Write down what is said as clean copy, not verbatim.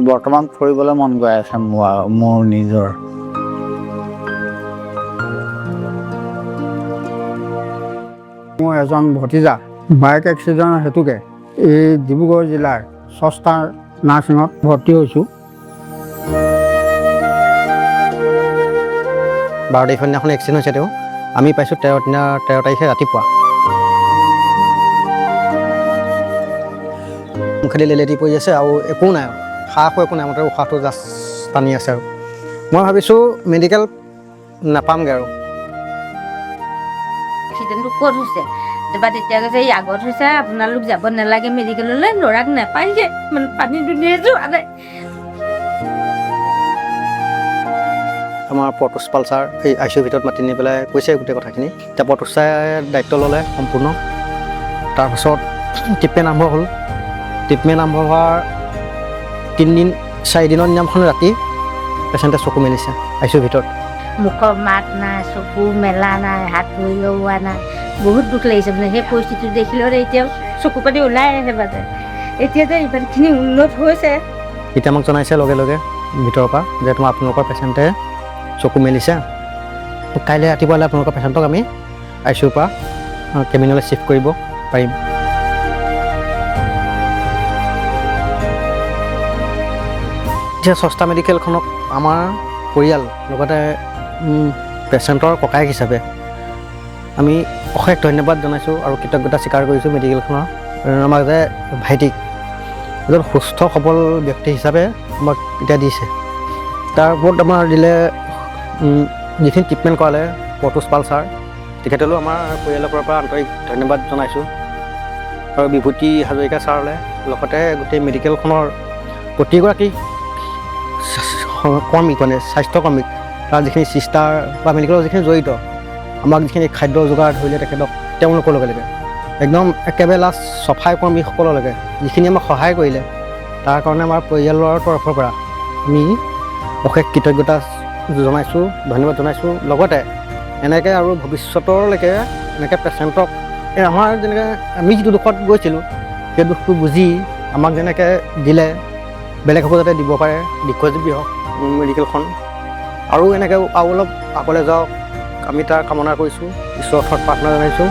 বৰ্তমান ফুৰিবলৈ মন গৈ আছে মোৰ নিজৰ। মোৰ এজন ভতিজা বাইক এক্সিডেণ্ট হেতুকে এই ডিব্ৰুগড় জিলাৰ ষষ্ঠাৰ নাৰ্ছিঙত ভৰ্তি হৈছোঁ। 12 তাৰিখৰ দিনাখন এক্সিডেণ্ট হৈছে তেওঁ। আমি পাইছোঁ 13 তাৰিখে ৰাতিপুৱা। মুখেদি লেলেটি পৰি আছে আৰু একো নাই, সাহসো একো নাই, মাত্ৰ উশাহটো জাষ্ট টানি আছে। আৰু মই ভাবিছোঁ মেডিকেল নাপামগৈ আৰু। এক্সিডেণ্টটো ক'ত হৈছে? তাৰপৰা তেতিয়া কৈছে এই আগত হৈছে, আপোনালোক যাব নালাগে মেডিকেললৈ, ল'ৰাক নাপায়গৈ, মানে পানী দুনিয়ে যোৱা নাই। আমাৰ পৰতোষ পাল ছাৰ এই ICU ভিতৰত মাতি নি পেলাই কৈছে গোটেই কথাখিনি। এতিয়া পৰতোষ ছাৰে দায়িত্ব ল'লে সম্পূৰ্ণ। তাৰপাছত ট্ৰিটমেণ্ট আৰম্ভ হ'ল। ট্ৰিটমেণ্ট আৰম্ভ হোৱাৰ 4 দিনৰ দিনাখন ৰাতি পেচেণ্টে চকু মেলিছে ICU ভিতৰত। মুখৰ মাত নাই, চকু মেলা নাই, হাত ভৰি ওলোৱা নাই, বহুত দুখ লাগিছে। মানে সেই পৰিস্থিতিটো দেখিলেও এতিয়াও চকু পাতি ওলাই আহে বাজে। এতিয়া যে ইমানখিনি উন্নত হৈছে, এতিয়া আমাক জনাইছে লগে লগে ভিতৰৰ পৰা যে আপোনালোকৰ পেচেণ্টে চকু মেলিছে, কাইলৈ ৰাতিপুৱালৈ আপোনালোকৰ পেচেণ্টক আমি ICUৰ পৰা কেবিনলৈ শ্বিফ্ট কৰিব পাৰিম। এতিয়া ষষ্ঠা মেডিকেলখনক আমাৰ পৰিয়াল লগতে পেচেণ্টৰ ককায়েক হিচাপে আমি অশেষ ধন্যবাদ জনাইছোঁ আৰু কৃতজ্ঞতা স্বীকাৰ কৰিছোঁ মেডিকেলখনৰ। আমাক যে ভাইটিক এজন সুস্থ সবল ব্যক্তি হিচাপে আমাক এতিয়া দিছে। তাৰ ওপৰত আমাৰ দিলে যিখিনি ট্ৰিটমেণ্ট কৰালে পৰতোষ পাল ছাৰ, তেখেতলৈও আমাৰ পৰিয়ালৰ পৰা আন্তৰিক ধন্যবাদ জনাইছোঁ। আৰু বিভূতি হাজৰিকা ছাৰলৈ, লগতে গোটেই মেডিকেলখনৰ প্ৰতিগৰাকী কৰ্মীক, মানে স্বাস্থ্যকৰ্মীক, তাৰ যিখিনি চিষ্টাৰ বা মেডিকেলৰ যিখিনি জড়িত, আমাক যিখিনি খাদ্য যোগাৰ ধৰিলে তেখেতক, তেওঁলোকৰ লগে লগে একদম একেবাৰে লাষ্ট চফাই কৰ্মীসকললৈকে যিখিনি আমাক সহায় কৰিলে, তাৰ কাৰণে আমাৰ পৰিয়ালৰ তৰফৰ পৰা আমি অশেষ কৃতজ্ঞতা জনাইছোঁ, ধন্যবাদ জনাইছোঁ। লগতে এনেকৈ আৰু ভৱিষ্যতলৈকে এনেকৈ পেচেণ্টক আমাৰ যেনেকৈ আমি যিটো দুখত গৈছিলোঁ সেই দুখটো বুজি আমাক যেনেকৈ দিলে, বেলেগকো যাতে দিব পাৰে, দীৰ্ঘজীৱী হওক মেডিকেলখন, আৰু এনেকৈ আৰু অলপ আগলৈ যাওক, আমি তাৰ কামনা কৰিছোঁ, ঈশ্বৰৰ ওচৰত প্ৰাৰ্থনা জনাইছোঁ।